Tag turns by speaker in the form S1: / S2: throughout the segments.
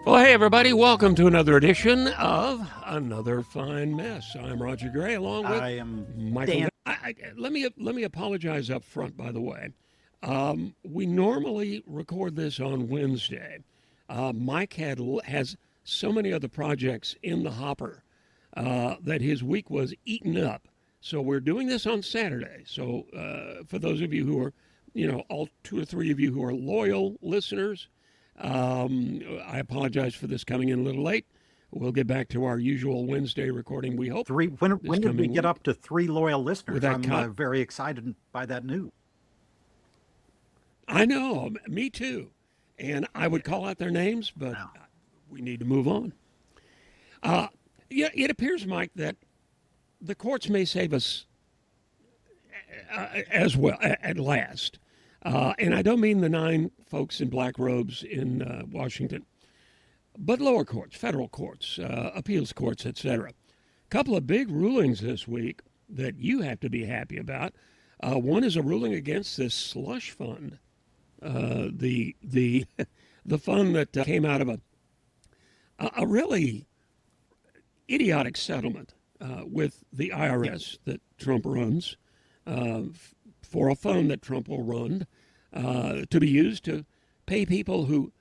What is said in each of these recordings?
S1: Well, hey, everybody, welcome to another edition of Another Fine Mess. I'm Roger Gray, along with
S2: I am
S1: Michael.
S2: Dan.
S1: Let me apologize up front, by the way. We normally record this on Wednesday. Mike has so many other projects in the hopper that his week was eaten up. So we're doing this on Saturday. So for those of you who are, all two or three of you who are loyal listeners, I apologize for this coming in a little late. We'll get back to our usual Wednesday recording, we hope.
S2: Three. When did we get
S1: week.
S2: up to 3 loyal listeners? I'm
S1: cut.
S2: very excited by that news.
S1: I know, me too. And I would call out their names, but
S2: Wow.
S1: we need to move on. Yeah, it appears, Mike, that the courts may save us as well at last. And I don't mean the 9 folks in black robes in Washington, but lower courts, federal courts, appeals courts, etc. A couple of big rulings this week that you have to be happy about. One is a ruling against this slush fund, the the fund that came out of a really idiotic settlement with the IRS that Trump runs for a fund that Trump will run to be used to pay people who,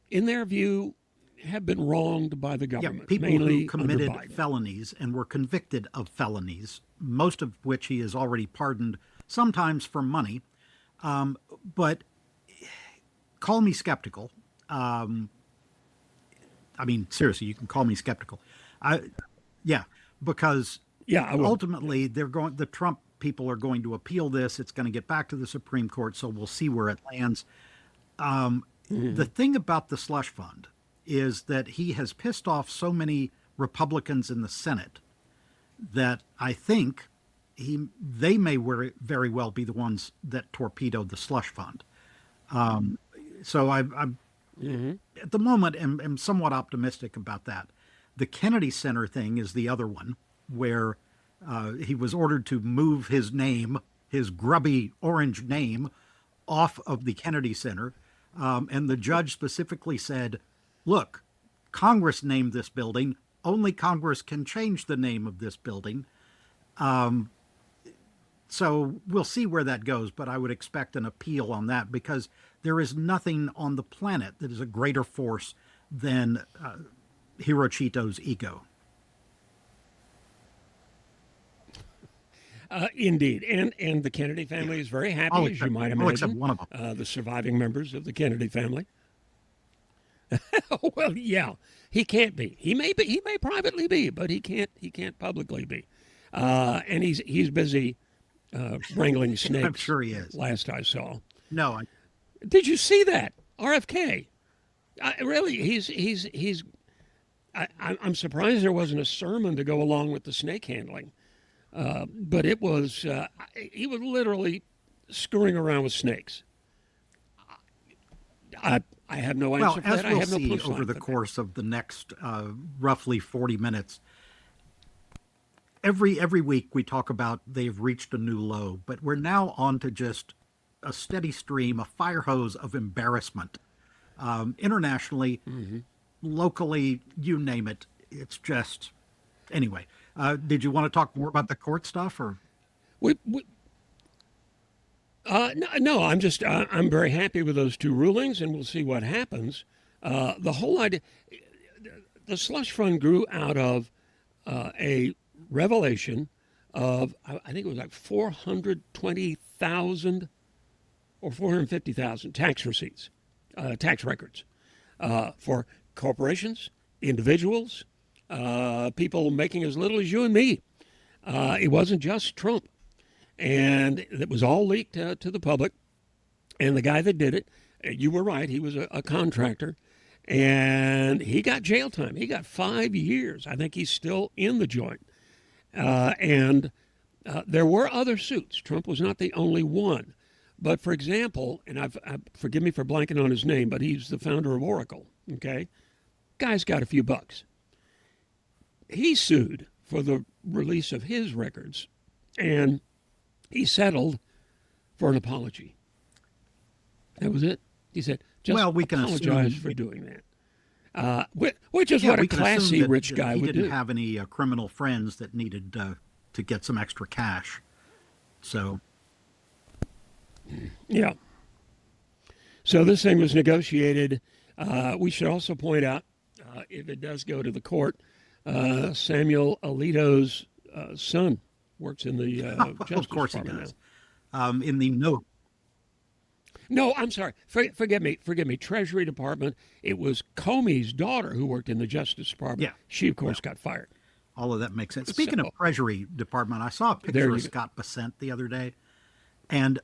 S1: in their view, have been wronged by the
S2: Yeah,
S1: government,
S2: people
S1: mainly
S2: who committed
S1: under Biden.
S2: felonies and were convicted of felonies, most of which he has already pardoned, sometimes for money. But call me skeptical. I mean, seriously, you can call me skeptical. Yeah, because
S1: Yeah, I will.
S2: ultimately the Trump people are going to appeal this. It's going to get back to the Supreme Court, so we'll see where it lands. The thing about the slush fund is that he has pissed off so many Republicans in the Senate that I think they may very well be the ones that torpedoed the slush fund. So I'm at the moment am somewhat optimistic about that. The Kennedy Center thing is the other one where he was ordered to move his name, his grubby orange name, off of the Kennedy Center. And the judge specifically said, look, Congress named this building. Only Congress can change the name of this building. So we'll see where that goes, but I would expect an appeal on that because there is nothing on the planet that is a greater force than Hirochito's ego.
S1: Indeed, and the Kennedy family is very happy,
S2: All
S1: as you
S2: except,
S1: might
S2: all except
S1: imagine.
S2: one of them.
S1: The surviving members of the Kennedy family. Well, yeah, he can't be. He may be. He may privately be, but he can't. He can't publicly be. And he's busy wrangling snakes.
S2: I'm sure he is.
S1: Last I saw.
S2: No,
S1: Did you see that RFK? Really, he's. I'm surprised there wasn't a sermon to go along with the snake handling. But it was, he was literally screwing around with snakes. I have no answer
S2: well,
S1: for
S2: as
S1: that. I
S2: we'll
S1: have no
S2: see
S1: punchline
S2: over the
S1: for that.
S2: course of the next roughly 40 minutes, every week we talk about they've reached a new low, but we're now on to just a steady stream, a fire hose of embarrassment. Internationally, locally, you name it. It's just anyway. Did you want to talk more about the court stuff, or
S1: We, no, I'm very happy with those 2 rulings, and we'll see what happens. The whole idea, the slush fund grew out of a revelation of, I think it was like 420,000 or 450,000 tax receipts, tax records for corporations, individuals, people making as little as you and me. It wasn't just Trump. And it was all leaked to the public. And the guy that did it, you were right, he was a contractor. And he got jail time. He got 5 years. I think he's still in the joint. And there were other suits. Trump was not the only one. But for example, and forgive me for blanking on his name, but he's the founder of Oracle. Okay, guy's got a few bucks. He sued for the release of his records, and he settled for an apology. That was it. He said, "Just
S2: well, we can
S1: apologize
S2: assume
S1: for doing that." which is
S2: Yeah,
S1: what a
S2: we can assume
S1: classy
S2: that,
S1: rich
S2: that
S1: guy
S2: he
S1: would
S2: didn't
S1: do.
S2: have any criminal friends that needed to get some extra cash. So,
S1: Yeah. So this thing was negotiated. We should also point out, if it does go to the court, Samuel Alito's son works in the
S2: of
S1: Justice
S2: course he
S1: Department now.
S2: does. In the note,
S1: No, I'm sorry. Forgive me. Forgive me. Treasury Department. It was Comey's daughter who worked in the Justice Department.
S2: yeah,
S1: She, of
S2: well,
S1: course, got fired.
S2: all of that makes sense.
S1: So
S2: Speaking of Treasury Department, I saw a
S1: there
S2: picture of
S1: you go.
S2: Scott Bessent the other day, and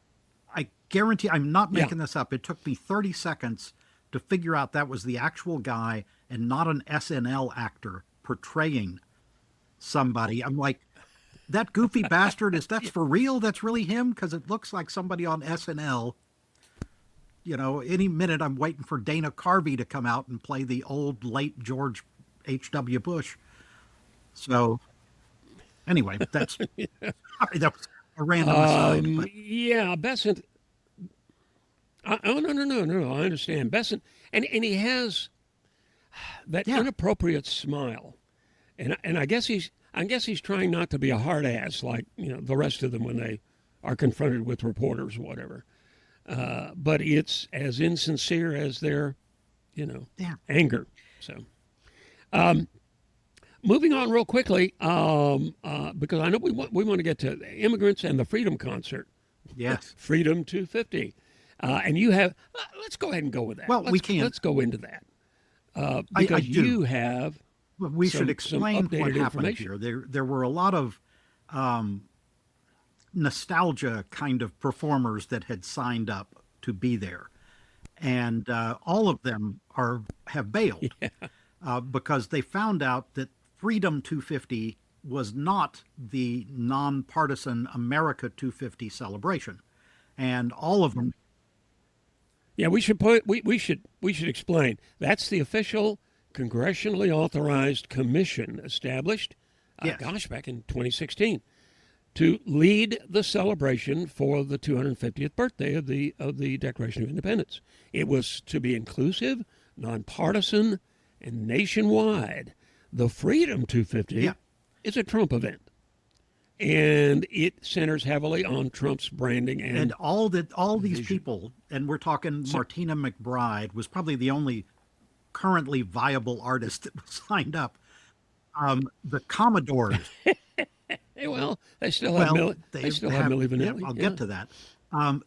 S2: I guarantee I'm not
S1: Yeah.
S2: making this up. It took me 30 seconds to figure out that was the actual guy and not an SNL actor portraying somebody. I'm like, that goofy bastard that's for real? That's really him? Because it looks like somebody on SNL. You know, any minute I'm waiting for Dana Carvey to come out and play the old late George H.W. Bush. So anyway, that's sorry, that was a random aside, but
S1: Yeah, Besant. Oh no! I understand Besant, and he has that
S2: yeah,
S1: inappropriate smile, and I guess he's trying not to be a hard ass like the rest of them when they are confronted with reporters or whatever. But it's as insincere as their
S2: yeah.
S1: anger. So moving on real quickly, because I know we want to get to immigrants and the Freedom Concert,
S2: Yes.
S1: Freedom 250, and you have. Let's go ahead and go with that.
S2: Well, we
S1: Let's
S2: can.
S1: let's go into that
S2: I
S1: because
S2: do.
S1: you have
S2: Well, we should
S1: some
S2: explain what
S1: updated
S2: happened
S1: information.
S2: here. There were a lot of nostalgia kind of performers that had signed up to be there, and all of them have bailed because they found out that Freedom 250 was not the nonpartisan America 250 celebration, and all of them.
S1: Yeah, we should explain. That's the official congressionally authorized commission established,
S2: Yes.
S1: back in 2016, to lead the celebration for the 250th birthday of the Declaration of Independence. It was to be inclusive, nonpartisan, and nationwide. The Freedom 250
S2: Yeah.
S1: is a Trump event, and it centers heavily on Trump's branding
S2: And
S1: and
S2: all these
S1: vision.
S2: people, and we're talking Martina McBride was probably the only currently viable artist that was signed up. The Commodores,
S1: Well, they still have
S2: well,
S1: They
S2: they
S1: still have
S2: have.
S1: Milli
S2: Yeah,
S1: Vanilli.
S2: I'll
S1: Yeah.
S2: get to that.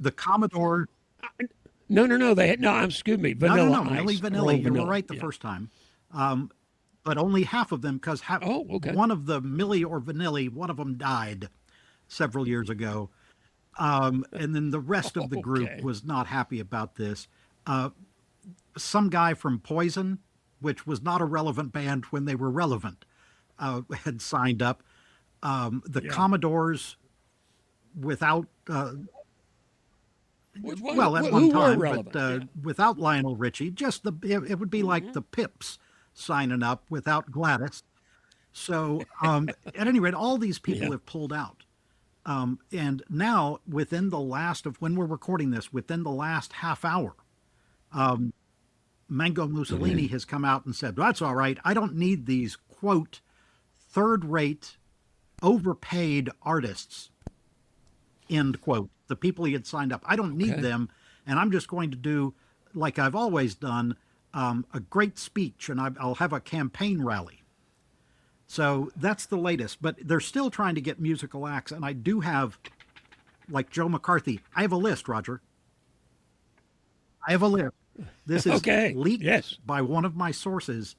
S2: The Commodore,
S1: No. They had, no. Excuse me.
S2: no,
S1: Vanilla
S2: Milli
S1: Ice. Earl
S2: Vanilli. You were
S1: Vanilla.
S2: right the
S1: Yeah.
S2: first time, but only half of them because
S1: Oh, okay.
S2: one of the Milli or Vanilli, one of them died several years ago, and then the rest of the group
S1: Okay.
S2: was not happy about this. Some guy from Poison, which was not a relevant band when they were relevant, had signed up. The
S1: Yeah.
S2: Commodores, without
S1: Which
S2: well, at one
S1: who were
S2: time, but
S1: relevant? Yeah.
S2: without Lionel Richie, just it would be like the Pips signing up without Gladys. So, at any rate, all these people
S1: Yeah.
S2: have pulled out. And now, within the last of when we're recording this, within the last half hour, Mango Mussolini has come out and said, "That's all right. I don't need these quote third-rate, overpaid artists." End quote. The people he had signed up, I don't need
S1: Okay.
S2: them, and I'm just going to do like I've always done, a great speech, and I'll have a campaign rally. So that's the latest. But they're still trying to get musical acts, and I do have, like Joe McCarthy, I have a list, Roger. I have a list. This is
S1: Okay.
S2: leaked
S1: Yes.
S2: by one of my sources.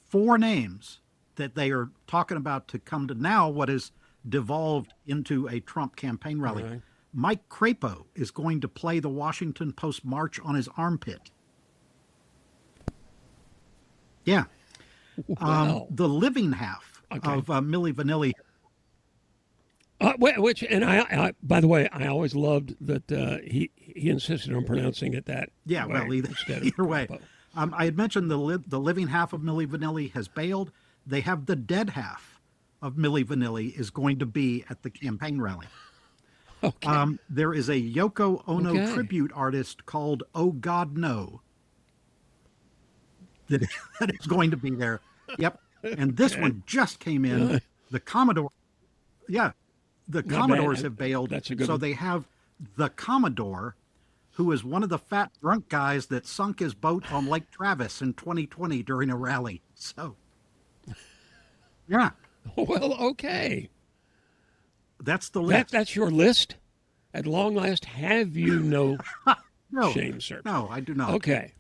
S2: Four names that they are talking about to come to now what is devolved into a Trump campaign rally.
S1: Right.
S2: Mike Crapo is going to play the Washington Post march on his armpit. Yeah.
S1: Wow.
S2: The living half
S1: Okay.
S2: of Milli Vanilli.
S1: Which and by the way, I always loved that he insisted on pronouncing it that
S2: Yeah,
S1: way
S2: well,
S1: instead of
S2: either way.
S1: Crapo.
S2: I had mentioned the living half of Milli Vanilli has bailed. They have the dead half of Milli Vanilli is going to be at the campaign rally.
S1: Okay.
S2: There is a Yoko Ono
S1: Okay.
S2: tribute artist called Oh God No. that, that is going to be there. Yep. And this one just came in. The Commodore, yeah, the
S1: Not bad.
S2: Commodores have bailed.
S1: That's a good
S2: So
S1: one.
S2: they have the Commodore, who is one of the fat drunk guys that sunk his boat on Lake Travis in 2020 during a rally. So, yeah,
S1: Well, okay.
S2: that's the
S1: That
S2: list.
S1: that's your list. At long last, have you no
S2: No,
S1: shame, sir?
S2: no, I do not.
S1: Okay.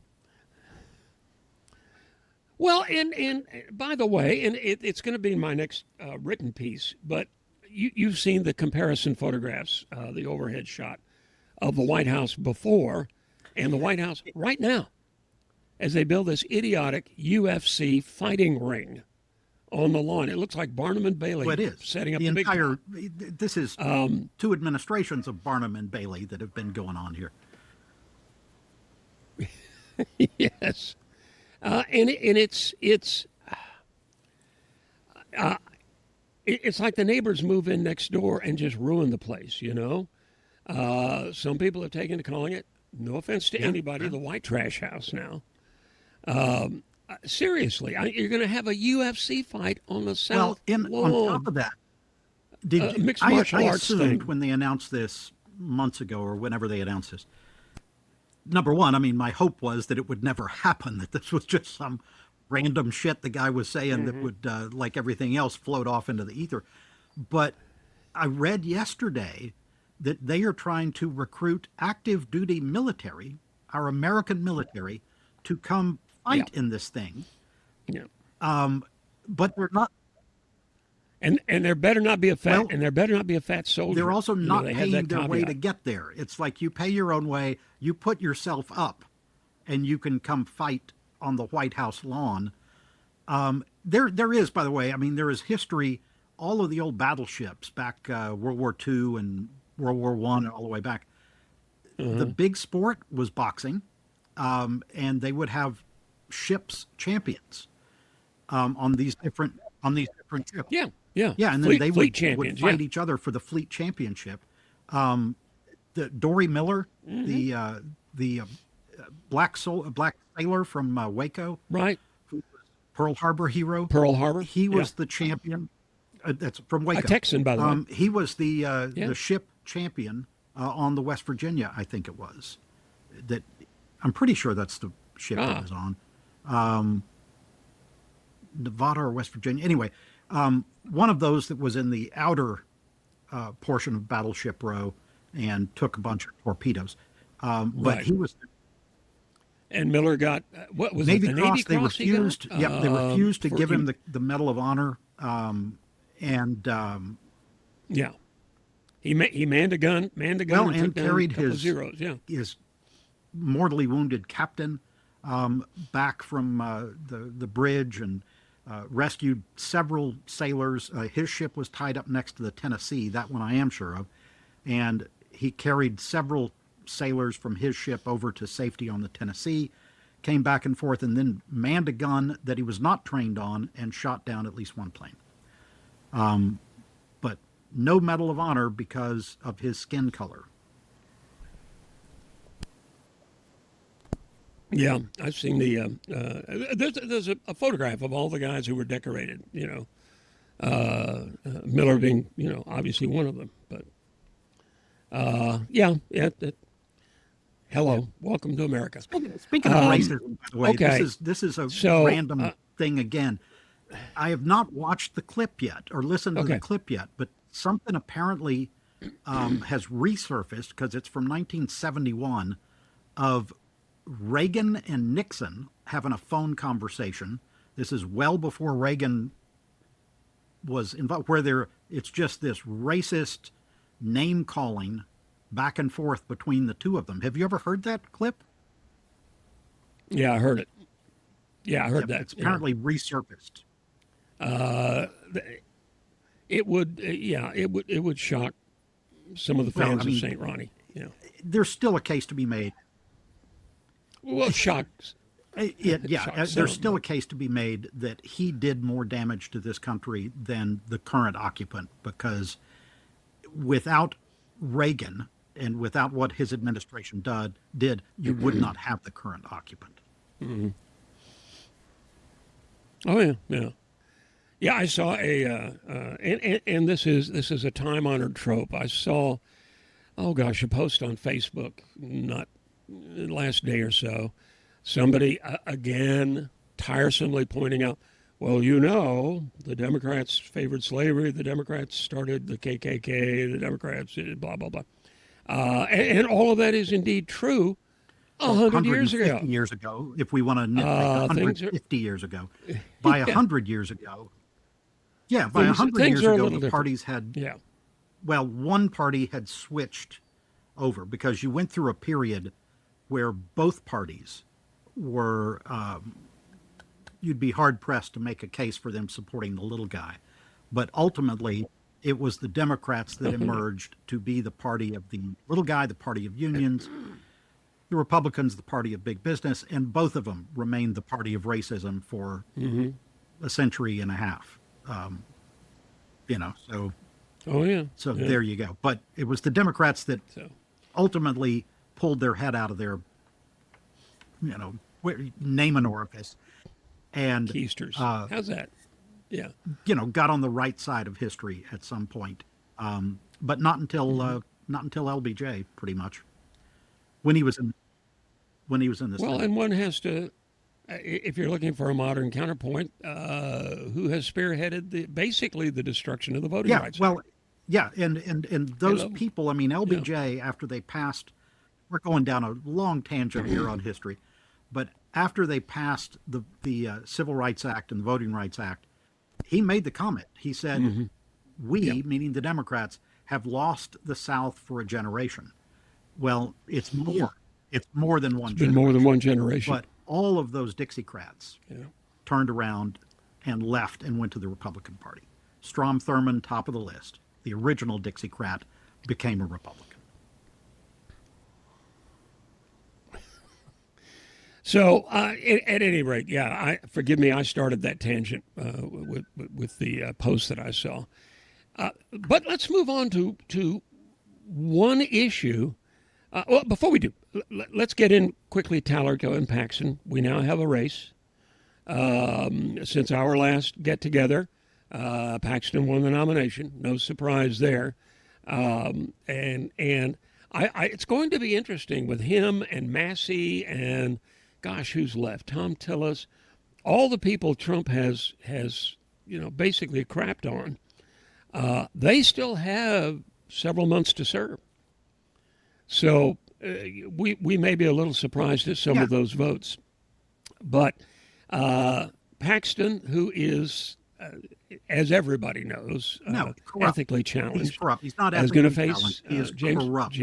S1: Well, and by the way, and it's going to be my next written piece, but you've seen the comparison photographs, the overhead shot of the White House before and the White House right now as they build this idiotic UFC fighting ring on the lawn. It looks like Barnum and Bailey
S2: Well, it is.
S1: setting up
S2: The
S1: the big
S2: entire, this is two administrations of Barnum and Bailey that have been going on here.
S1: yes. It's like the neighbors move in next door and just ruin the place. Some people have taken to calling it, no offense to anybody, the white trash house now. Seriously, you're going to have a UFC fight on the
S2: Well,
S1: south
S2: on
S1: lawn.
S2: top of that, did you,
S1: mixed martial
S2: I
S1: arts
S2: assumed
S1: thing.
S2: when they announced this months ago or whenever they announced this, number one, I mean, my hope was that it would never happen, that this was just some random shit the guy was saying that would, like everything else, float off into the ether. But I read yesterday that they are trying to recruit active duty military, our American military, to come fight in this thing.
S1: Yeah.
S2: But they're not.
S1: And there better not be a fat
S2: Well,
S1: and there better not be a fat soldier.
S2: They're also not
S1: they had
S2: paying
S1: that
S2: their way
S1: caveat.
S2: to get there. It's like you pay your own way, you put yourself up, and you can come fight on the White House lawn. There is, by the way, I mean, there is history. All of the old battleships back World War II and World War One, all the way back. The big sport was boxing, and they would have ships champions on these different ships.
S1: Yeah, yeah.
S2: Yeah, and then
S1: fleet,
S2: they
S1: fleet
S2: would
S1: champions.
S2: fight
S1: yeah.
S2: each other for the fleet championship. The Dory Miller, the black sailor from Waco,
S1: Right.
S2: Pearl Harbor hero.
S1: Pearl Harbor.
S2: He was
S1: yeah.
S2: the champion. That's from Waco.
S1: A Texan, by the way.
S2: He was the ship champion on the West Virginia, I think it was. That I'm pretty sure that's the ship
S1: Ah.
S2: he was on. Nevada or West Virginia. Anyway, one of those that was in the outer portion of Battleship Row and took a bunch of torpedoes. But
S1: Right.
S2: he was
S1: And Miller got what was
S2: Navy
S1: it? The
S2: Cross.
S1: Navy
S2: They
S1: Cross he
S2: refused.
S1: got?
S2: Yep, they refused to
S1: for-
S2: give him the Medal of Honor. And
S1: Yeah. He manned a gun,
S2: well,
S1: and
S2: and
S1: took down
S2: carried
S1: a couple of
S2: his
S1: zeros. Yeah.
S2: his mortally wounded captain back from the bridge and rescued several sailors. His ship was tied up next to the Tennessee. That one I am sure of, and he carried several sailors from his ship over to safety on the Tennessee. Came back and forth, and then manned a gun that he was not trained on and shot down at least one plane. But no Medal of Honor because of his skin color.
S1: Yeah, I've seen the. There's a photograph of all the guys who were decorated. Miller being obviously one of them. But yeah. Hello, welcome to America.
S2: Speaking of racism, by the way,
S1: okay.
S2: this is a
S1: So,
S2: random thing again. I have not watched the clip yet or listened to the
S1: Okay.
S2: clip yet, but something apparently has resurfaced because it's from 1971 of Reagan and Nixon having a phone conversation. This is well before Reagan was involved, where it's just this racist name calling back and forth between the two of them. Have you ever heard that clip?
S1: Yeah, I heard it. Yeah, I heard that.
S2: It's apparently resurfaced.
S1: It would. It would shock some of the
S2: Well,
S1: fans
S2: I mean-
S1: of St. Ronnie.
S2: There's still a case to be made.
S1: Well, shock. Shock
S2: There's
S1: some,
S2: still a case to be made that he did more damage to this country than the current occupant, because without Reagan and without what his administration did, you would not have the current occupant.
S1: Oh yeah, yeah, yeah. I saw and this is a time honored trope. I saw, oh gosh, a post on Facebook not last day or so. Somebody again tiresomely pointing out, well, the Democrats favored slavery. The Democrats started the KKK. The Democrats blah blah blah, and all of that is indeed true. A
S2: Well,
S1: hundred years
S2: 150
S1: ago,
S2: years ago, if we want to nitpick,
S1: things are
S2: 150 years ago, by
S1: yeah,
S2: 100 years ago, yeah, by
S1: things
S2: 100
S1: things
S2: years
S1: are a
S2: ago,
S1: little
S2: the
S1: different.
S2: parties had,
S1: Yeah.
S2: well, one party had switched over because you went through a period where both parties were, you'd be hard pressed to make a case for them supporting the little guy. But ultimately, it was the Democrats that emerged to be the party of the little guy, the party of unions, the Republicans, the party of big business, and both of them remained the party of racism for a century and a half. Um, so
S1: Oh yeah. Yeah.
S2: there you go. But it was the Democrats that
S1: So
S2: ultimately pulled their head out of their, name an orifice, and
S1: keisters. How's that? Yeah.
S2: got on the right side of history at some point. But not until LBJ, pretty much, when he was in the
S1: Well,
S2: Senate.
S1: and one has to, if you're looking for a modern counterpoint, who has spearheaded basically the destruction of the Voting
S2: Yeah,
S1: Rights
S2: well,
S1: Act?
S2: yeah, and those
S1: Hello.
S2: people. I mean,
S1: Yeah.
S2: LBJ, after they passed, we're going down a long tangent here on history, but after they passed the Civil Rights Act and the Voting Rights Act, he made the comment. He said,
S1: Yeah.
S2: "We, meaning the Democrats, have lost the South for a generation." Well, it's more. It's more than
S1: It's
S2: one
S1: been more than
S2: generation.
S1: one generation.
S2: But all of those Dixiecrats
S1: Yeah.
S2: turned around and left and went to the Republican Party. Strom Thurmond, top of the list. The original Dixiecrat became a Republican.
S1: So, at any rate, yeah, forgive me, I started that tangent with the post that I saw. But let's move on to one issue. Well, before we do, let's get in quickly. Tallerco and Paxson. We now have a race. Since our last get together, Paxton won the nomination. No surprise there. And it's going to be interesting with him and Massey and gosh, who's left? Tom Tillis, all the people Trump has basically crapped on. They still have several months to serve. So we may be a little surprised at some
S2: Yeah.
S1: of those votes. But Paxton, who is, as everybody knows,
S2: No, corrupt.
S1: ethically
S2: He's
S1: challenged,
S2: corrupt. He's not
S1: is going to
S2: ethically
S1: face
S2: challenged. He is
S1: James.
S2: corrupt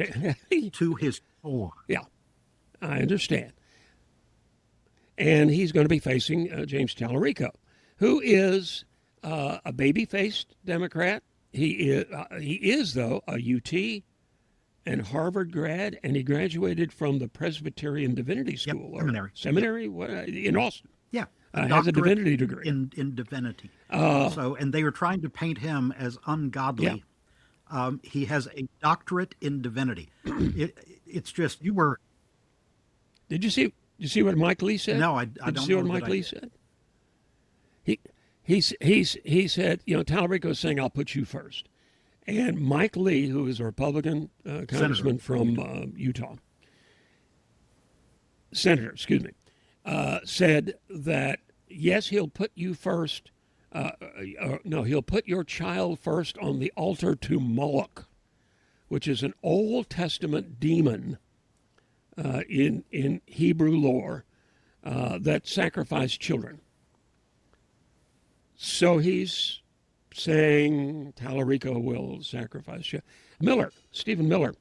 S2: to his core.
S1: Yeah, I understand. And he's going to be facing James Tallarico, who is a baby-faced Democrat. He is though a UT and Harvard grad, and he graduated from the Presbyterian Divinity
S2: Yep,
S1: School or
S2: seminary.
S1: seminary what, in Austin.
S2: Yeah,
S1: Has a
S2: doctorate
S1: divinity degree.
S2: in divinity.
S1: Uh,
S2: And they were trying to paint him as
S1: yeah.
S2: ungodly. He has a doctorate in divinity. It's just you were
S1: Did you see? Did you see what Mike Lee said?
S2: no, I
S1: Did you
S2: don't
S1: see what
S2: know that
S1: Mike
S2: I
S1: Lee
S2: did.
S1: said? He said, Tallarico is saying, "I'll put you first." And Mike Lee, who is a Republican congressman from Utah, senator, excuse me, said that yes, he'll put you first. No, he'll put your child first on the altar to Moloch, which is an Old Testament demon in Hebrew lore that sacrificed children. So he's saying Tallarico will sacrifice you. Stephen Miller,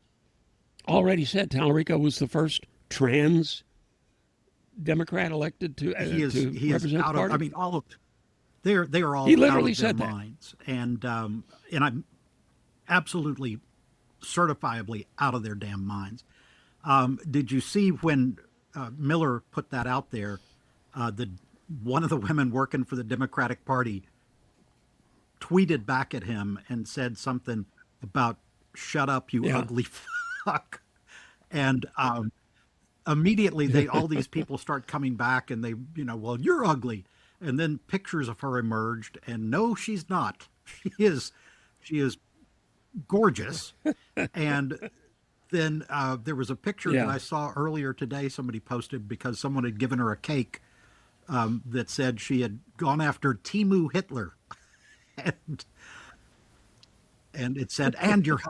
S1: already said Tallarico was the first trans Democrat elected to
S2: He is
S1: represent the
S2: out of. I
S1: party.
S2: mean, all of they are all
S1: He
S2: out
S1: literally
S2: of their
S1: said that.
S2: minds, and I'm absolutely certifiably out of their damn minds. Did you see when Miller put that out there? The one of the women working for the Democratic Party tweeted back at him and said something about "shut up, you
S1: Yeah.
S2: ugly fuck," and immediately all these people start coming back and they well, you're ugly, and then pictures of her emerged, and no, she's not. She is gorgeous. And then there was a picture that
S1: Yeah.
S2: I saw earlier today. Somebody posted because someone had given her a cake that said she had gone after Timu Hitler, and it said, "And your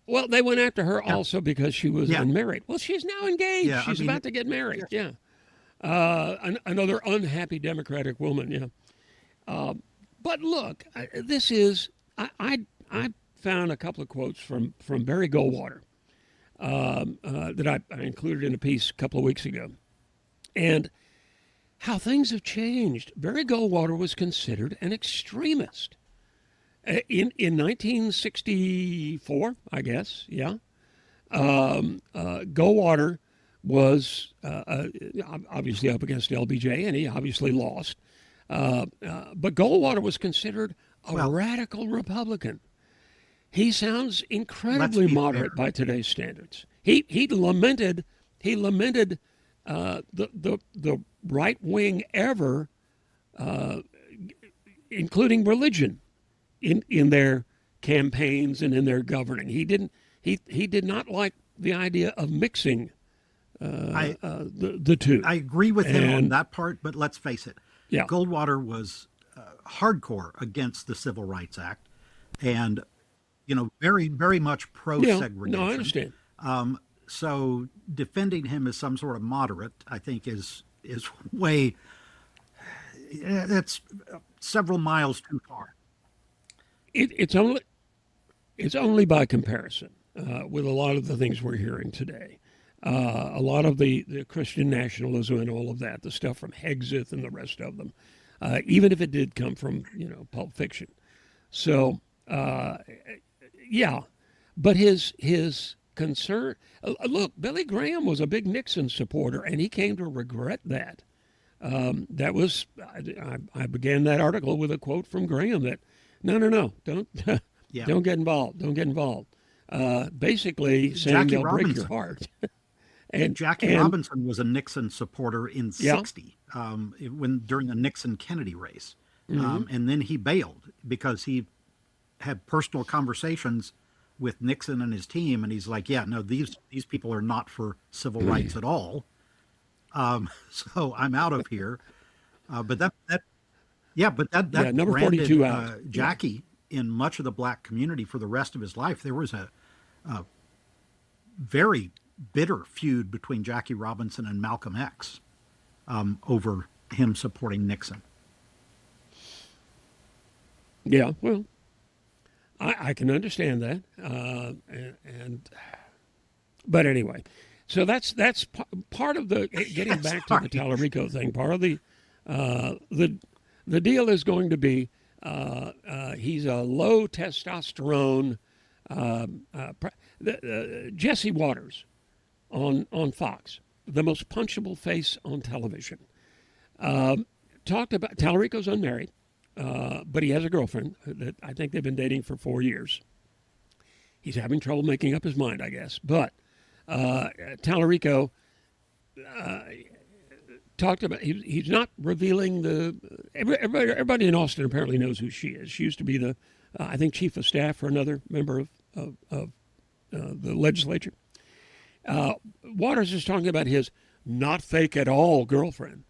S1: Well, they went after her
S2: yeah,
S1: also because she was
S2: yeah,
S1: unmarried. Well, she's now engaged.
S2: yeah." I
S1: She's
S2: mean,
S1: about to get married.
S2: yes,
S1: Yeah. Another unhappy Democratic woman. Yeah. But look, this is I found a couple of quotes from Barry Goldwater that I included in a piece a couple of weeks ago, and how things have changed. Barry Goldwater was considered an extremist in 1964, I guess. Yeah, Goldwater was obviously up against LBJ, and he obviously lost. But Goldwater was considered a
S2: well,
S1: radical Republican. He sounds
S2: let's
S1: incredibly
S2: be
S1: moderate
S2: fair.
S1: by today's standards. He lamented the right wing ever, including religion, in their campaigns and in their governing. He did not like the idea of mixing
S2: I
S1: the two.
S2: I agree with him on
S1: And
S2: that part, but let's face it,
S1: yeah,
S2: Goldwater was hardcore against the Civil Rights Act, and very very much pro
S1: yeah, no, I
S2: segregation.
S1: understand.
S2: So defending him as some sort of moderate, I think, is way that's several miles too far.
S1: It's only by comparison with a lot of the things we're hearing today. A lot of the Christian nationalism and all of that, the stuff from Hexeth and the rest of them, even if it did come from Pulp Fiction. So yeah, but his concern. Look, Billy Graham was a big Nixon supporter, and he came to regret that. That was I began that article with a quote from Graham that no, don't
S2: Yeah,
S1: don't get involved. Basically saying
S2: Jackie
S1: they'll break your
S2: Robinson.
S1: heart. and
S2: Jackie
S1: and
S2: Robinson was a Nixon supporter in
S1: yeah,
S2: '60 when during the Nixon Kennedy race,
S1: hmm
S2: and then he bailed because he had personal conversations with Nixon and his team, and he's like, "Yeah, no, these people are not for civil rights at all." So I'm out of here. But that yeah, but
S1: yeah,
S2: that
S1: number
S2: branded
S1: 42 out. Yeah,
S2: Jackie in much of the black community for the rest of his life. There was a very bitter feud between Jackie Robinson and Malcolm X over him supporting Nixon.
S1: yeah. Well, I can understand that, and but anyway, so that's part of the getting back to the
S2: Sorry.
S1: Tallarico thing. Part of the deal is going to be he's a low testosterone Jesse Waters on Fox, the most punchable face on television. Talked about Tallarico's unmarried, but he has a girlfriend that I think they've been dating for 4 years. He's having trouble making up his mind, I guess. But Tallarico talked about he's not revealing the everybody in Austin apparently knows who she is. She used to be the I think chief of staff for another member of the legislature. Waters is talking about his not fake at all girlfriend.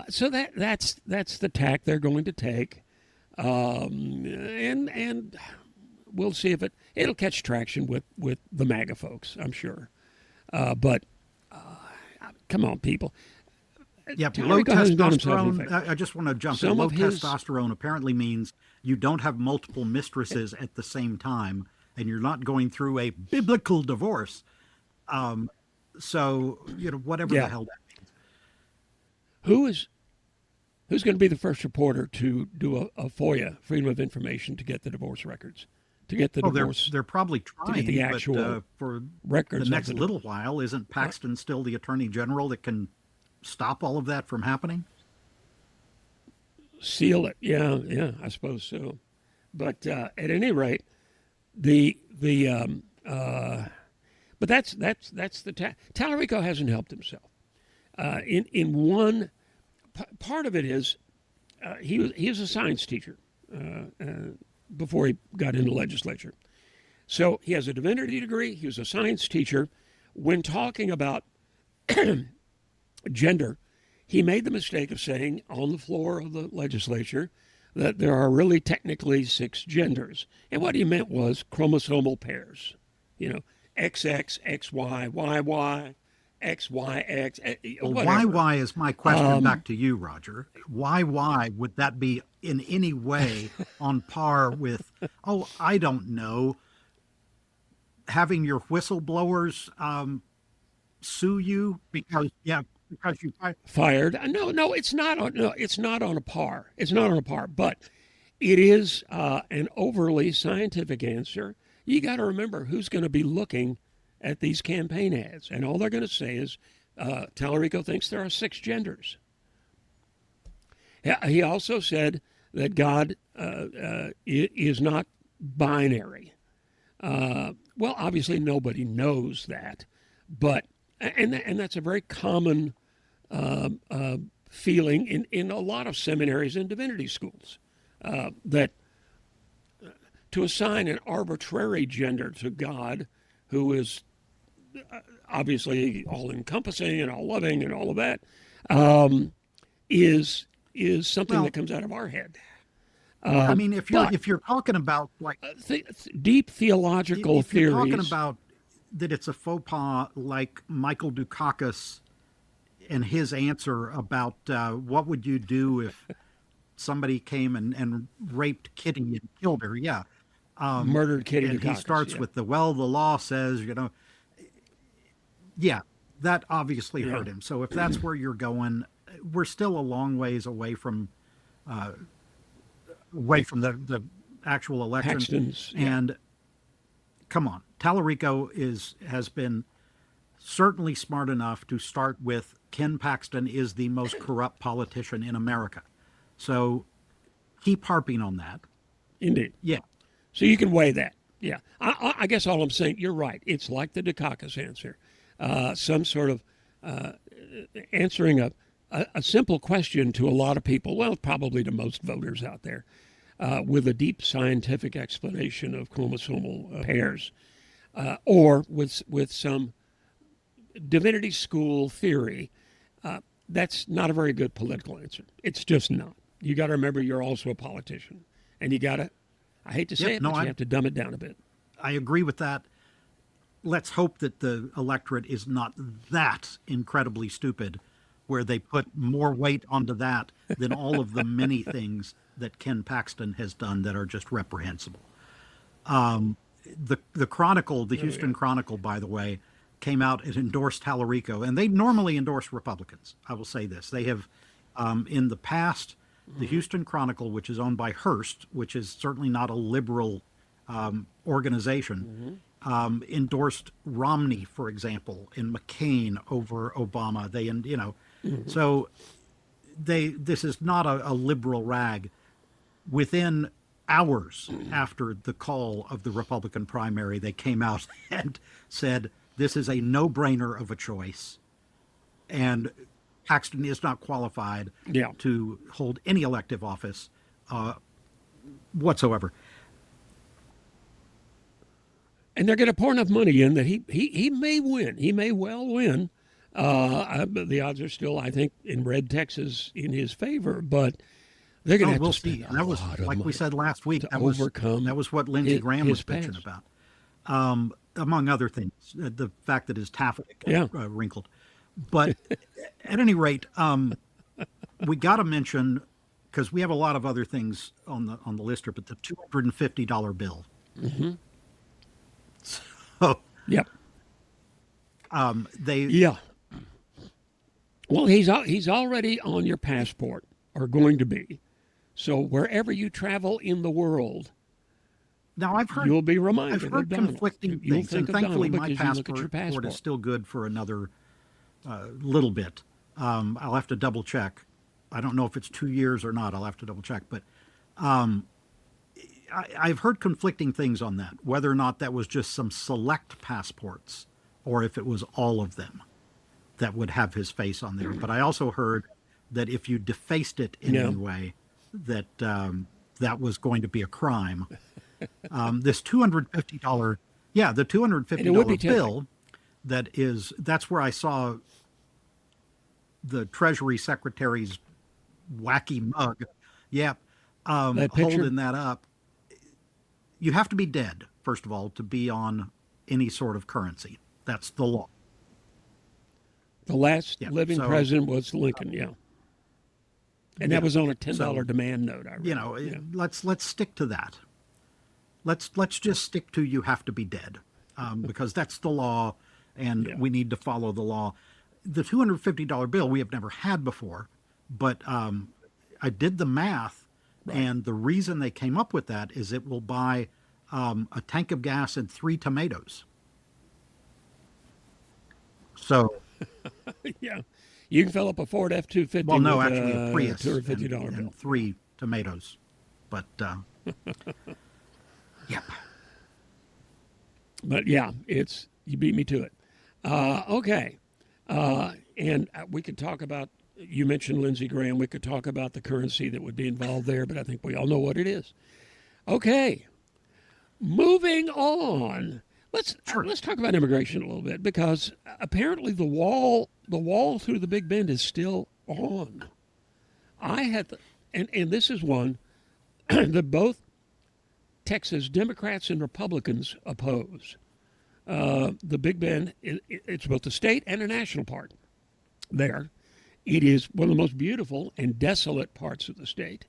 S1: So that's the tack they're going to take, and we'll see if it'll catch traction with the MAGA folks. I'm sure, but come on, people.
S2: Yeah, low
S1: Tallarico hasn't done himself any
S2: testosterone. I
S1: favors.
S2: just want to jump in.
S1: Some
S2: Low
S1: of his
S2: testosterone apparently means you don't have multiple mistresses at the same time, and you're not going through a biblical divorce. So whatever the
S1: yeah,
S2: hell that means.
S1: who is who's going to be the first reporter to do a FOIA, Freedom of Information, to get the divorce records, to get the
S2: Oh, they're
S1: divorce,
S2: they're probably
S1: to get the
S2: trying, but
S1: actual
S2: for the
S1: records of
S2: next
S1: the
S2: little while, isn't Paxton still the attorney general that can stop all of that from happening?
S1: seal it. Yeah, yeah, I suppose so. But at any rate, the but that's Tallarico hasn't helped himself. In one part of it is he was a science teacher before he got into legislature. So he has a divinity degree. He was a science teacher. When talking about gender, he made the mistake of saying on the floor of the legislature that there are really technically 6 genders. And what he meant was chromosomal pairs, you know, XX, XY, YY, XYX,
S2: Well,
S1: whatever.
S2: why is my question back to you, Roger? Why would that be in any way on par with, oh, I don't know, having your whistleblowers sue you because you
S1: Fired. No, it's not. No, it's not on a par. It's not on a par. But it is an overly scientific answer. You got to remember who's going to be looking at these campaign ads, and all they're going to say is, Tallarico thinks there are 6 genders. He also said that God is not binary. Well, obviously nobody knows that, but and that's a very common feeling in a lot of seminaries and divinity schools, that to assign an arbitrary gender to God, who is obviously all encompassing and all loving and all of that, is something
S2: well,
S1: that comes out of our head.
S2: I mean,
S1: But
S2: if you're talking about like
S1: deep theological
S2: if you're talking
S1: theories.
S2: about that it's a faux pas like Michael Dukakis and his answer about what would you do if somebody came and raped Kitty and killed her, yeah.
S1: Murdered Kitty
S2: And he
S1: Dukakis.
S2: starts
S1: Yeah.
S2: with the law says, yeah, that obviously hurt him. So if that's where you're going, we're still a long ways away from the actual election.
S1: Paxton's, yeah.
S2: And come on, Tallarico has been certainly smart enough to start with Ken Paxton is the most corrupt politician in America. So keep harping on that.
S1: Indeed.
S2: Yeah.
S1: So you can weigh that. Yeah. I guess all I'm saying, you're right. It's like the Dukakis answer, some sort of answering a simple question to a lot of people, well, probably to most voters out there, with a deep scientific explanation of chromosomal pairs, or with some divinity school theory. That's not a very good political answer. It's just not. You got to remember you're also a politician, and you got to, I hate to say it, but you have to dumb it down a bit.
S2: I agree with that. Let's hope that the electorate is not that incredibly stupid where they put more weight onto that than all of the many things that Ken Paxton has done that are just reprehensible. The Chronicle, the Houston Chronicle, by the way, came out and endorsed Tallarico, and they normally endorse Republicans. I will say this. They have, in the past, the Houston Chronicle, which is owned by Hearst, which is certainly not a liberal organization, endorsed Romney, for example, and McCain over Obama. So this is not a liberal rag. Within hours after the call of the Republican primary, they came out and said, this is a no-brainer of a choice, and Paxton is not qualified to hold any elective office whatsoever.
S1: And they're going to pour enough money in that he may win. He may well win. The odds are still, I think, in red Texas in his favor, but they're going to have
S2: We'll
S1: to spend
S2: see.
S1: a
S2: And that was,
S1: lot of
S2: like we
S1: money
S2: said last week,
S1: to
S2: that
S1: overcome
S2: was what Lindsey Graham was
S1: his
S2: bitching
S1: past.
S2: about, among other things, the fact that his taffeta got wrinkled. But at any rate, we got to mention, because we have a lot of other things on the list here, but the $250 bill.
S1: Mm-hmm.
S2: So
S1: Yep.
S2: they
S1: Yeah. Well, he's already on your passport, or going to be. So wherever you travel in the world,
S2: now
S1: you'll be reminded
S2: I've heard
S1: of Donald.
S2: conflicting
S1: You'll
S2: things,
S1: think
S2: and
S1: of
S2: thankfully
S1: Donald
S2: my
S1: because you look at your
S2: passport is
S1: passport.
S2: still good for another little bit. I'll have to double check. I don't know if it's 2 years or not. I'll have to double check. But I've heard conflicting things on that, whether or not that was just some select passports or if it was all of them. that would have his face on there. But I also heard that if you defaced it in
S1: Yeah.
S2: any way, that that was going to be a crime. This $250, yeah, the
S1: And it would be
S2: $250
S1: tempting.
S2: bill, that's where I saw the Treasury Secretary's wacky mug. Yeah,
S1: That picture?
S2: holding that up. You have to be dead, first of all, to be on any sort of currency. That's the law.
S1: The last
S2: Yeah.
S1: living
S2: So,
S1: president was Lincoln, yeah. And that
S2: yeah.
S1: was on a $10
S2: So,
S1: demand note, I read. Yeah.
S2: let's stick to that. Let's just stick to you have to be dead, because that's the law, and
S1: Yeah.
S2: we need to follow the law. The $250 bill we have never had before, but I did the math,
S1: Right.
S2: and the reason they came up with that is it will buy a tank of gas and 3 tomatoes. So,
S1: Yeah. You can fill up a Ford F-250
S2: well, no,
S1: with
S2: actually a
S1: a
S2: Prius
S1: $250 bill.
S2: and 3 tomatoes. But yep.
S1: But yeah, you beat me to it. Okay. And we could talk about, you mentioned Lindsey Graham. We could talk about the currency that would be involved there, but I think we all know what it is. Okay. Moving on. Let's talk about immigration a little bit, because apparently the wall through the Big Bend is still on. And this is one that both Texas Democrats and Republicans oppose. The Big Bend, it's both a state and a national park there. It is one of the most beautiful and desolate parts of the state.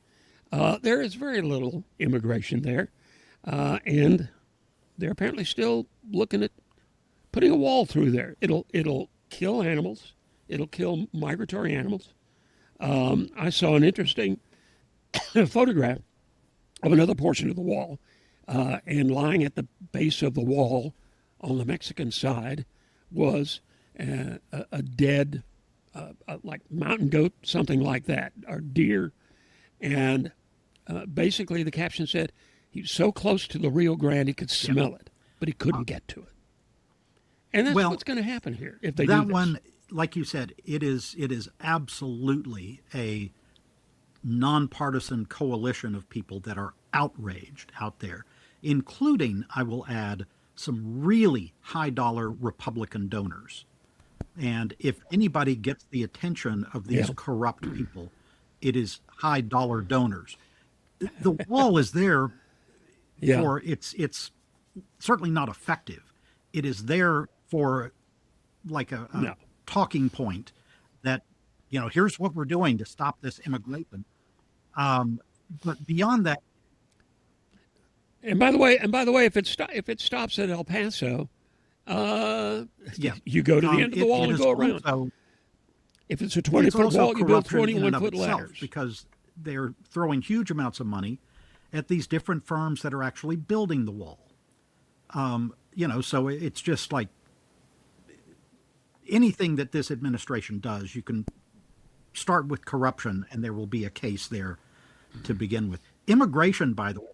S1: There is very little immigration there, and they're apparently still looking at putting a wall through there. It'll kill animals. It'll kill migratory animals. I saw an interesting photograph of another portion of the wall, and lying at the base of the wall on the Mexican side was a dead, like mountain goat, something like that, or deer. And basically the caption said he was so close to the Rio Grande he could smell it, but he couldn't get to it. And that's
S2: Well,
S1: what's going to happen here if they do
S2: that
S1: this.
S2: one, like you said, it is absolutely a nonpartisan coalition of people that are outraged out there, including, I will add, some really high dollar Republican donors. And if anybody gets the attention of these
S1: Yeah.
S2: corrupt people, it is high dollar donors. The wall is there
S1: Yeah.
S2: for it's certainly not effective. It is there for like a
S1: No.
S2: talking point that, here's what we're doing to stop this immigration. But beyond that,
S1: And by the way, if it stops at El Paso, uh,
S2: yeah,
S1: you go to the end of the wall
S2: it
S1: and
S2: is
S1: go around.
S2: also,
S1: If it's a
S2: it's
S1: 20-foot
S2: also
S1: wall, you build
S2: corruption in and of
S1: 21-foot
S2: itself,
S1: ladders.
S2: because they're throwing huge amounts of money at these different firms that are actually building the wall. So it's just like anything that this administration does, you can start with corruption and there will be a case there to begin with. Immigration, by the way,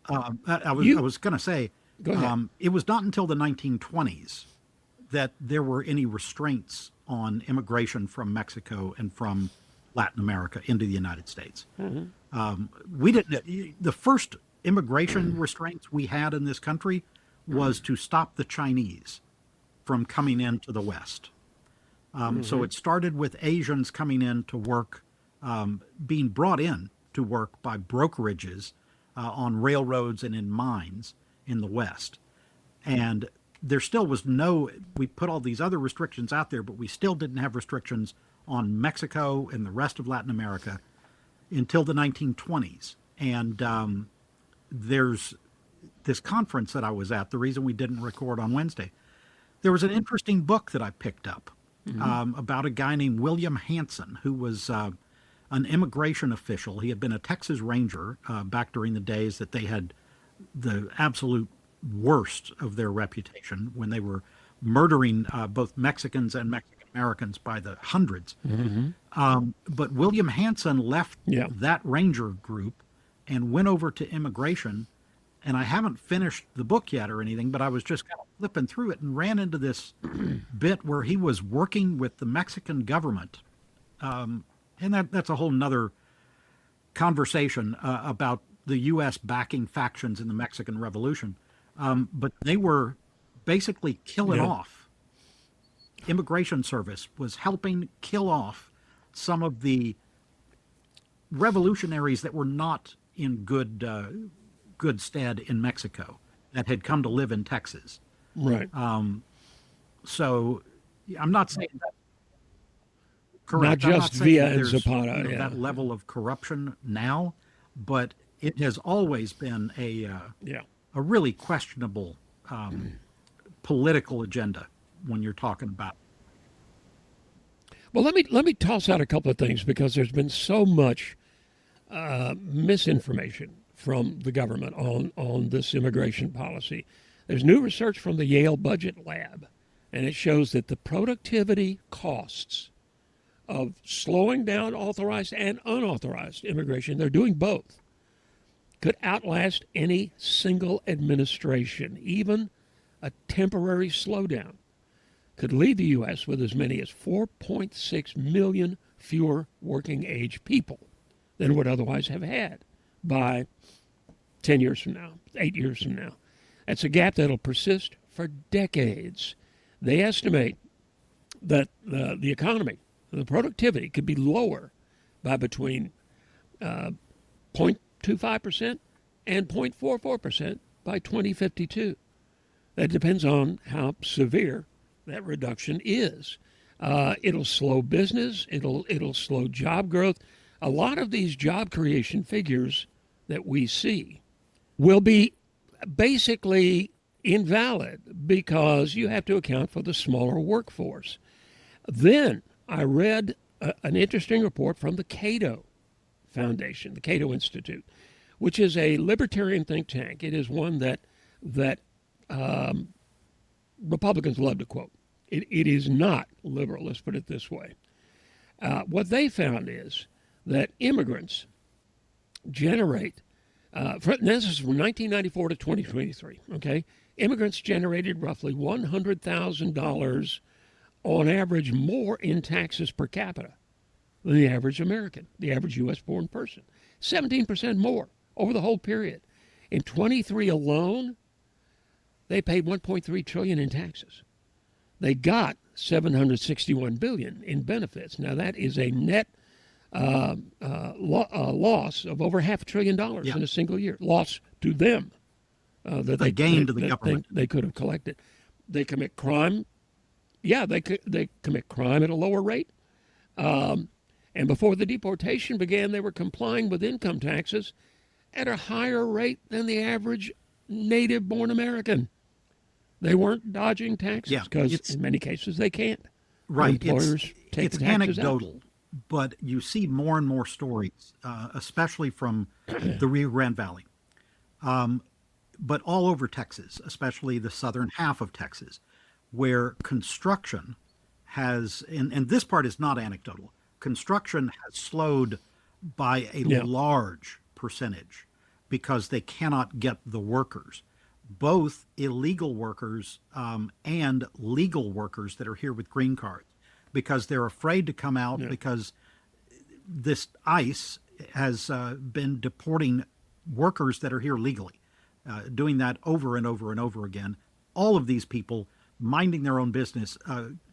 S2: I was going to say,
S1: Go ahead.
S2: it was not until the 1920s that there were any restraints on immigration from Mexico and from Latin America into the United States. We didn't. The first immigration restraints we had in this country was to stop the Chinese from coming into the West. So it started with Asians coming in to work, being brought in to work by brokerages on railroads and in mines in the West. And there still was we put all these other restrictions out there, but we still didn't have restrictions on Mexico and the rest of Latin America until the 1920s. And there's this conference that I was at, the reason we didn't record on Wednesday. There was an interesting book that I picked up about a guy named William Hanson, who was an immigration official. He had been a Texas Ranger back during the days that they had the absolute worst of their reputation, when they were murdering both Mexicans and Mexican Americans by the hundreds. But William Hanson left
S1: Yeah.
S2: that Ranger group and went over to immigration and I haven't finished the book yet or anything, but I was just kind of flipping through it and ran into this bit where he was working with the Mexican government. And that's a whole nother conversation about the U.S. backing factions in the Mexican Revolution. But they were basically killing
S1: Yeah.
S2: off. Immigration Service was helping kill off some of the revolutionaries that were not in good stead in Mexico that had come to live in Texas.
S1: Right.
S2: So I'm not saying that
S1: Not
S2: correct. I'm not
S1: just
S2: saying
S1: Villa
S2: that
S1: and
S2: there's
S1: Zapata. Yeah.
S2: that level of corruption now, but it has always been
S1: Yeah.
S2: a really questionable political agenda when you're talking about.
S1: Well, let me toss out a couple of things because there's been so much misinformation from the government on this immigration policy. There's new research from the Yale Budget Lab, and it shows that the productivity costs of slowing down authorized and unauthorized immigration, they're doing both, could outlast any single administration. Even a temporary slowdown could leave the U.S. with as many as 4.6 million fewer working age people than would otherwise have had by 10 years from now, 8 years from now. That's a gap that'll persist for decades. They estimate that the economy, the productivity could be lower by between 0.25% and 0.44% by 2052. That depends on how severe that reduction is. It'll slow business. It'll slow job growth. A lot of these job creation figures that we see will be basically invalid because you have to account for the smaller workforce. Then I read an interesting report from the Cato Foundation, the Cato Institute, which is a libertarian think tank. It is one that Republicans love to quote. It is not liberal, let's put it this way. What they found is that immigrants generate, this is from 1994 to 2023, okay? Immigrants generated roughly $100,000 on average more in taxes per capita than the average American, the average U.S. born person. 17% more over the whole period. In 23 alone, they paid 1.3 trillion in taxes. They got 761 billion in benefits. Now that is a net loss of over $500 billion
S2: Yeah.
S1: in a single year. Loss to them that
S2: A gain to the government.
S1: they could have collected. They commit crime. Yeah, they commit crime at a lower rate. And before the deportation began, they were complying with income taxes at a higher rate than the average native-born American. They weren't dodging taxes
S2: Yeah,
S1: because
S2: it's-
S1: in many cases they can't.
S2: Right.
S1: Employers take
S2: It's
S1: the taxes
S2: anecdotal, but you see more and more stories, especially from the Rio Grande Valley, but all over Texas, especially the southern half of Texas, where construction has, and this part is not anecdotal, construction has slowed by a
S1: Yeah.
S2: large percentage because they cannot get the workers, both illegal workers and legal workers that are here with green cards, because they're afraid to come out because this ICE has been deporting workers that are here legally, doing that over and over and over again. All of these people minding their own business,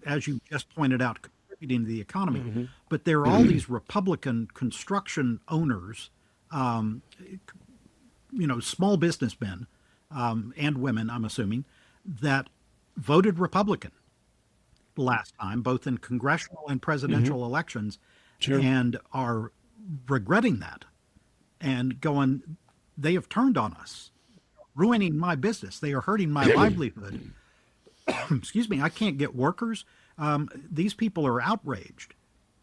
S2: as you just pointed out, contributing to the economy. But there are all these Republican construction owners, small businessmen and women, I'm assuming, that voted Republican last time, both in congressional and presidential elections,
S1: Sure.
S2: and are regretting that and going, they have turned on us, ruining my business. They are hurting my livelihood. Excuse me, I can't get workers. These people are outraged.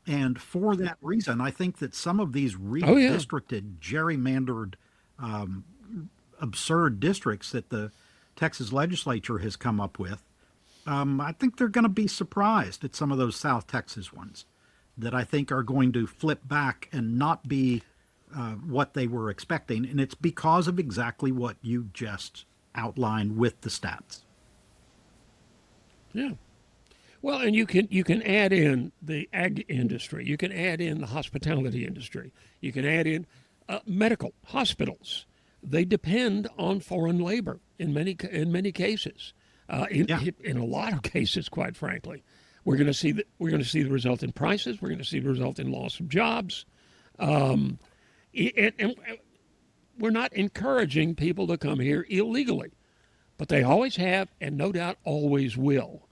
S2: And for that reason, I think that some of these redistricted, gerrymandered, absurd districts that the Texas legislature has come up with, I think they're going to be surprised at some of those South Texas ones that I think are going to flip back and not be what they were expecting, and it's because of exactly what you just outlined with the stats.
S1: Yeah. Well, and you can add in the ag industry. You can add in the hospitality industry. You can add in medical hospitals. They depend on foreign labor in many cases.
S2: Yeah,
S1: In a lot of cases, quite frankly, we're going to see the result in prices. We're going to see the result in loss of jobs. And we're not encouraging people to come here illegally, but they always have, and no doubt always will.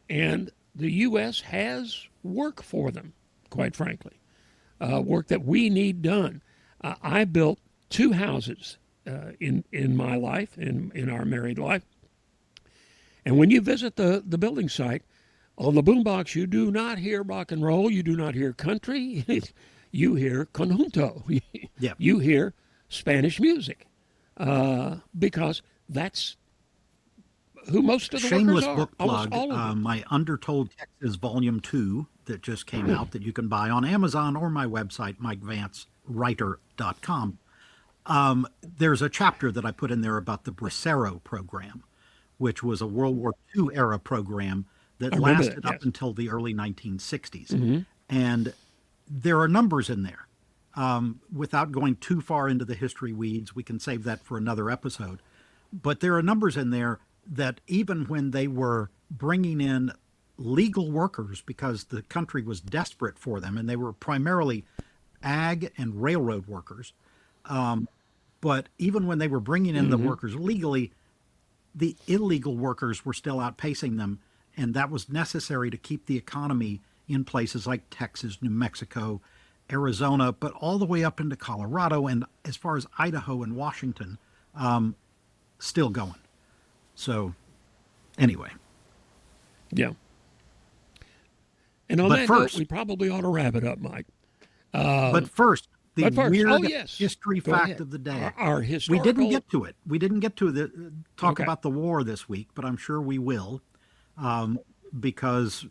S1: And the U.S. has work for them, quite frankly, work that we need done. I built two houses in my life, in our married life. And when you visit the building site, on the boombox, you do not hear rock and roll. You do not hear country. You hear conjunto.
S2: yeah.
S1: You hear Spanish music because that's who most of the
S2: Shameless
S1: workers are.
S2: book
S1: Almost
S2: plug.
S1: all of them.
S2: My Undertold Texas Volume 2 that just came out that you can buy on Amazon or my website, MikeVanceWriter.com. There's a chapter that I put in there about the Bracero program, which was a World War II era program that
S1: I remember
S2: lasted
S1: that,
S2: up
S1: yes.
S2: until the early 1960s. And there are numbers in there. Without going too far into the history weeds, we can save that for another episode. But there are numbers in there that even when they were bringing in legal workers because the country was desperate for them, and they were primarily ag and railroad workers, but even when they were bringing in the workers legally, the illegal workers were still outpacing them, and that was necessary to keep the economy in places like Texas, New Mexico, Arizona, but all the way up into Colorado and as far as Idaho and Washington, still going. So, anyway.
S1: Yeah. And on
S2: But
S1: that
S2: first-
S1: note, we probably ought to wrap it up, Mike.
S2: But first, the
S1: but first-
S2: weird
S1: oh, yes.
S2: history
S1: Go
S2: fact
S1: ahead.
S2: of the day.
S1: Our
S2: We
S1: historical.
S2: didn't get to it. We didn't get to talk
S1: Okay.
S2: about the war this week, but I'm sure we will, because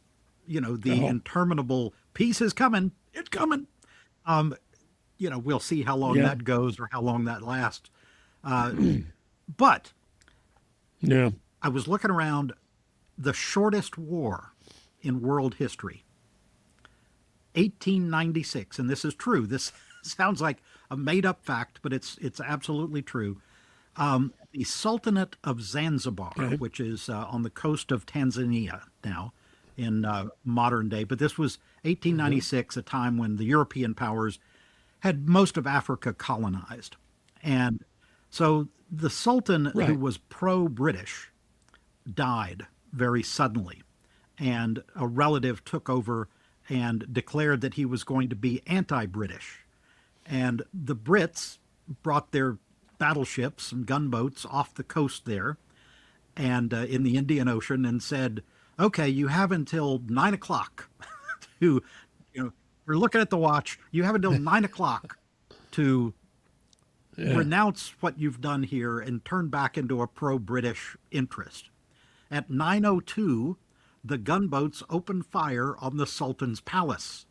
S2: the interminable peace is coming. It's coming. We'll see how long
S1: Yeah.
S2: that goes or how long that lasts. But
S1: Yeah.
S2: I was looking around the shortest war in world history, 1896, and this is true. This sounds like a made-up fact, but it's absolutely true. The Sultanate of Zanzibar,
S1: Okay.
S2: which is on the coast of Tanzania now in modern day, but this was 1896, a time when the European powers had most of Africa colonized. And so the Sultan, who
S1: Right.
S2: was pro-British, died very suddenly, and a relative took over and declared that he was going to be anti-British. And the Brits brought their battleships and gunboats off the coast there and in the Indian Ocean and said, okay, you have until 9 o'clock to, we're looking at the watch, you have until 9 o'clock to renounce what you've done here and turn back into a pro-British interest. At 9:02, the gunboats opened fire on the Sultan's palace.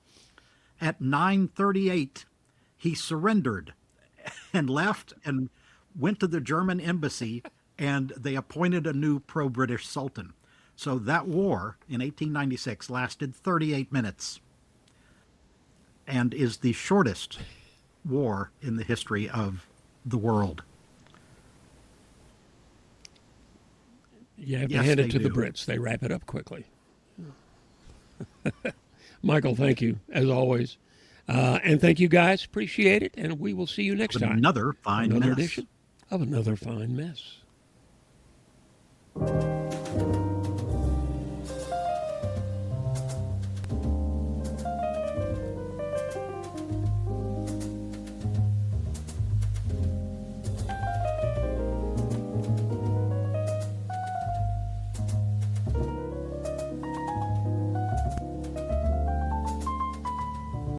S2: At 9:38, he surrendered and left and went to the German embassy, and they appointed a new pro-British Sultan. So that war in 1896 lasted 38 minutes and is the shortest war in the history of the world.
S1: You have to
S2: Yes,
S1: hand
S2: they
S1: it to the
S2: do.
S1: Brits. They wrap it up quickly. Michael, thank you, as always. And thank you, guys. Appreciate it. And we will see you next time.
S2: Another fine
S1: Another
S2: mess.
S1: edition of Another Fine Mess.